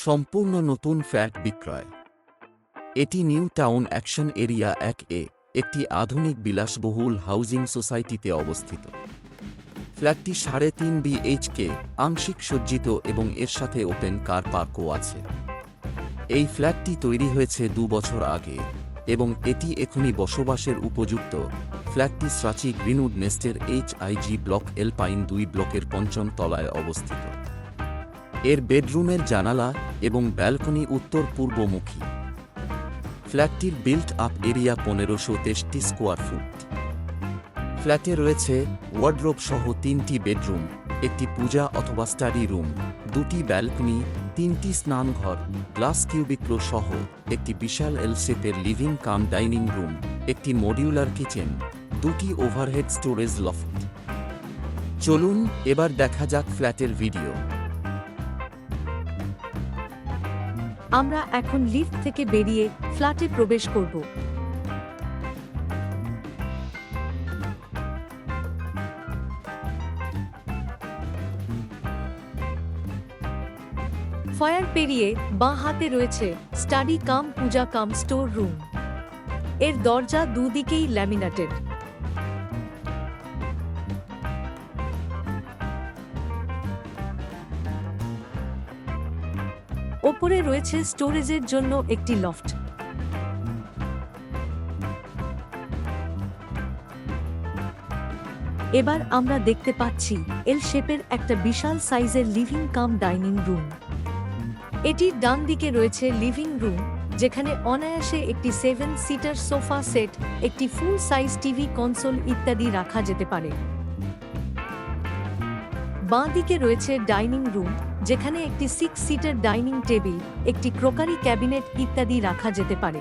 সম্পূর্ণ নতুন ফ্ল্যাট বিক্রয়। এটি নিউ টাউন অ্যাকশন এরিয়া 1 এ একটি আধুনিক বিলাসবহুল হাউজিং সোসাইটিতে অবস্থিত। ফ্ল্যাটটি 3.5 বিএইচকে, আংশিক সজ্জিত এবং এর সাথে ওপেন কার পার্কও আছে। এই ফ্ল্যাটটি তৈরি হয়েছে 2 বছর আগে এবং এটি এখনই বসবাসের উপযুক্ত। ফ্ল্যাটটি স্রাচি গ্রিনউড নেস্টের এইচআইজি ব্লক এলপাইন 2 ব্লকের 5ম তলায় অবস্থিত। এর বেডরুমের জানালা এবং ব্যালকনি উত্তর পূর্বমুখী। ফ্ল্যাটটির built up area 1563 square foot. ফ্ল্যাটে রয়েছে ওয়ার্ডরোব সহ 3টি বেডরুম, একটি পূজা অথবা স্টাডি রুম, 2টি ব্যালকনি, 3টি স্নানঘর, গ্লাস কিউবিক্লো সহ একটি বিশাল এল শেপের লিভিং কাম ডাইনিং রুম, একটি মডিউলার কিচেন, 2টি ওভারহেড স্টোরেজ লফট। চলুন এবার দেখা যাক ফ্ল্যাটের ভিডিও। আমরা এখন লিফট থেকে বেরিয়ে ফ্ল্যাটে প্রবেশ করব। ফায়ার পেরিয়ে বাঁ হাতে রয়েছে স্টাডি কাম পূজা কাম স্টোর রুম। এর দরজা দুদিকেই ল্যামিনেটেড। ওপরে রয়েছে স্টোরেজের জন্য একটি লফট। এবার আমরা দেখতে পাচ্ছি এল শেপের একটা বিশাল সাইজের লিভিং কাম ডাইনিং রুম। এটির ডান দিকে রয়েছে লিভিং রুম, যেখানে অনায়াসে একটি 7 সিটার সোফা সেট, একটি ফুল সাইজ টিভি কনসোল ইত্যাদি রাখা যেতে পারে। বাঁ দিকে রয়েছে ডাইনিং রুম, যেখানে একটি 6 সিটার ডাইনিং টেবিল, একটি ক্রোকারি ক্যাবিনেট ইত্যাদি রাখা যেতে পারে।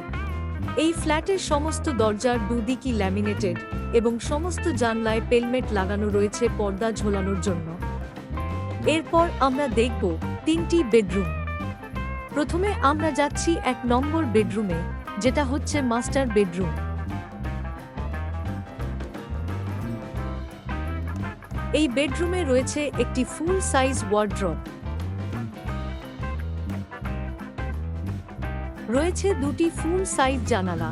এই ফ্ল্যাটের সমস্ত দরজার দুদিকই ল্যামিনেটেড এবং সমস্ত জানলায় পেলমেট লাগানো রয়েছে পর্দা ঝোলানোর জন্য। এরপর আমরা দেখব 3টি বেডরুম। প্রথমে আমরা যাচ্ছি 1 নম্বর বেডরুমে, যেটা হচ্ছে মাস্টার বেডরুম। এই বেডরুমে রয়েছে একটি ফুল সাইজ ওয়ার্ড্রব। রয়েছে 2টি ফুল সাইজ জানালা।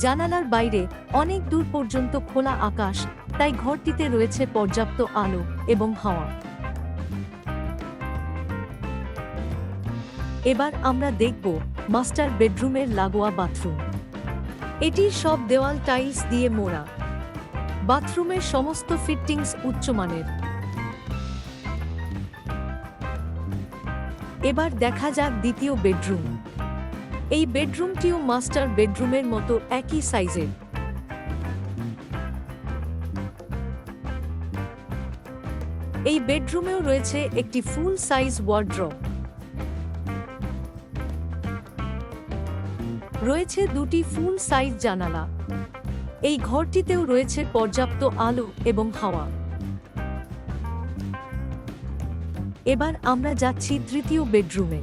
জানালার বাইরে অনেক দূর পর্যন্ত খোলা আকাশ, তাই ঘরটিতে রয়েছে পর্যাপ্ত আলো এবং হাওয়া। এবার আমরা দেখব মাস্টার বেডরুমের লাগোয়া বাথরুম। এটির সব দেওয়াল টাইলস দিয়ে মোড়া। বাথরুমের সমস্ত ফিটিংস উচ্চমানের। এবার দেখা যাক দ্বিতীয় বেডরুম। এই বেডরুমটিও মাস্টার বেডরুমের মতো একই সাইজের। এই বেডরুমেও রয়েছে একটি ফুল সাইজ ওয়ার্ড্রব। রয়েছে 2টি ফুল সাইজ জানালা। এই ঘরটিতেও রয়েছে পর্যাপ্ত আলো এবং হাওয়া। এবার আমরা যাচ্ছি তৃতীয় বেডরুমে।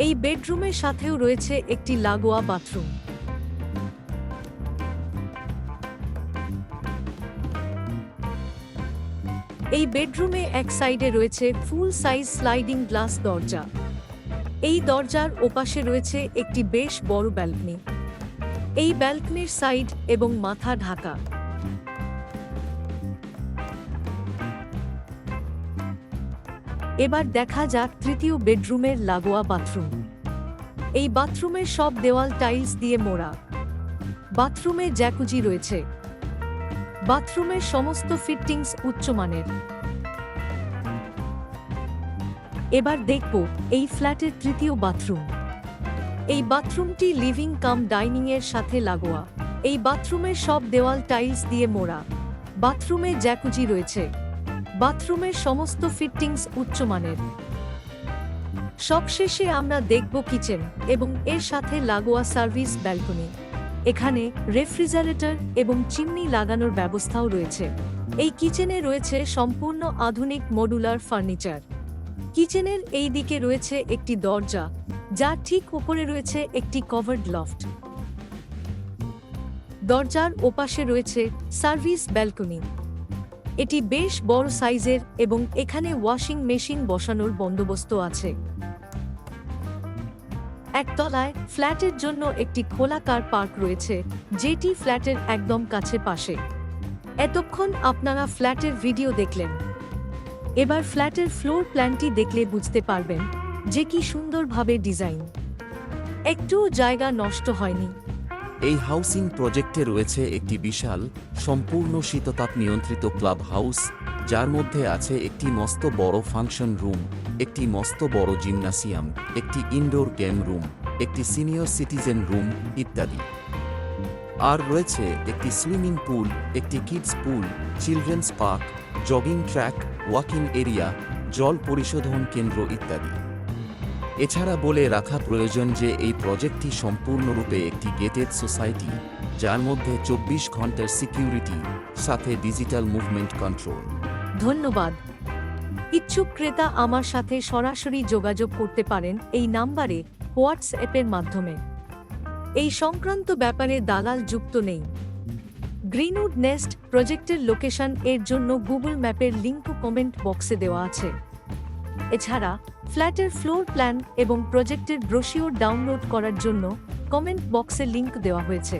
এই বেডরুমের সাথেও রয়েছে একটি লাগোয়া বাথরুম। এই বেডরুমে এক সাইডে রয়েছে ফুল সাইজ স্লাইডিং গ্লাস দরজা। এই দরজার ওপাশে রয়েছে একটি বেশ বড় ব্যালকনি। এই ব্যালকনির সাইড এবং মাথা ঢাকা। এবার দেখা যাক তৃতীয় বেডরুমের লাগোয়া বাথরুম। এই বাথরুমের সব দেওয়াল টাইলস দিয়ে মোড়া। বাথরুমে জ্যাকুজি রয়েছে। বাথরুমের সমস্ত ফিটিংস উচ্চমানের। এবার দেখব এই ফ্ল্যাটের তৃতীয় বাথরুম। এই বাথরুমটি লিভিং কাম ডাইনিং এর সাথে লাগোয়া। এই বাথরুমের সব দেওয়াল টাইলস দিয়ে মোড়া। বাথরুমে জ্যাকুজি রয়েছে। বাথরুমের সমস্ত ফিটিংস উচ্চমানের। সবশেষে আমরা দেখব কিচেন এবং এর সাথে লাগোয়া সার্ভিস ব্যালকনি। এখানে রেফ্রিজারেটর এবং চিমনি লাগানোর ব্যবস্থাও রয়েছে। এই কিচেনে রয়েছে সম্পূর্ণ আধুনিক মডুলার ফার্নিচার। কিচেনের এই দিকে রয়েছে একটি দরজা, যার ঠিক উপরে রয়েছে একটি কভার্ড লফট। দরজার ওপাশে রয়েছে সার্ভিস ব্যালকনি। এটি বেশ বড় সাইজের এবং এখানে ওয়াশিং মেশিন বসানোর বন্দোবস্ত আছে। একতলায় ফ্ল্যাটের জন্য একটি খোলা কার পার্ক রয়েছে, যেটি ফ্ল্যাটের একদম কাছে পাশে। এতক্ষণ আপনারা ফ্ল্যাটের ভিডিও দেখলেন। এবার ফ্ল্যাটের ফ্লোর প্ল্যানটি দেখলে বুঝতে পারবেন যে কি সুন্দরভাবে ডিজাইন, একটুও জায়গা নষ্ট হয়নি। এই হাউসিং প্রজেক্টে রয়েছে একটি বিশাল সম্পূর্ণ শীততাপ নিয়ন্ত্রিত ক্লাব হাউস, যার মধ্যে আছে একটি মস্ত বড় ফাংশন রুম, একটি মস্ত বড় জিমনাসিয়াম, একটি ইনডোর গেম রুম, একটি সিনিয়র সিটিজেন রুম ইত্যাদি। আর রয়েছে একটি সুইমিং পুল, একটি kids pool, children's park, jogging track, walking area, জল পরিশোধন কেন্দ্র ইত্যাদি। এছাড়া বলে রাখা প্রয়োজন যে এই প্রজেক্টটি সম্পূর্ণরূপে একটি গেটেড সোসাইটি, যার মধ্যে 24 ঘন্টার সিকিউরিটি সাথে ডিজিটাল মুভমেন্ট কন্ট্রোল। ধন্যবাদ। ইচ্ছুক ক্রেতা আমার সাথে সরাসরি যোগাযোগ করতে পারেন এই নাম্বারে হোয়াটসঅ্যাপের মাধ্যমে। এই সংক্রান্ত ব্যাপারে দালাল যুক্ত নেই। গ্রিনউড নেস্ট প্রজেক্টের লোকেশন এর জন্য গুগল ম্যাপের লিঙ্কও কমেন্ট বক্সে দেওয়া আছে। এছাড়া ফ্ল্যাটের ফ্লোর প্ল্যান এবং প্রজেক্টের ব্রোশিওর ডাউনলোড করার জন্য কমেন্ট বক্সে লিঙ্ক দেওয়া হয়েছে।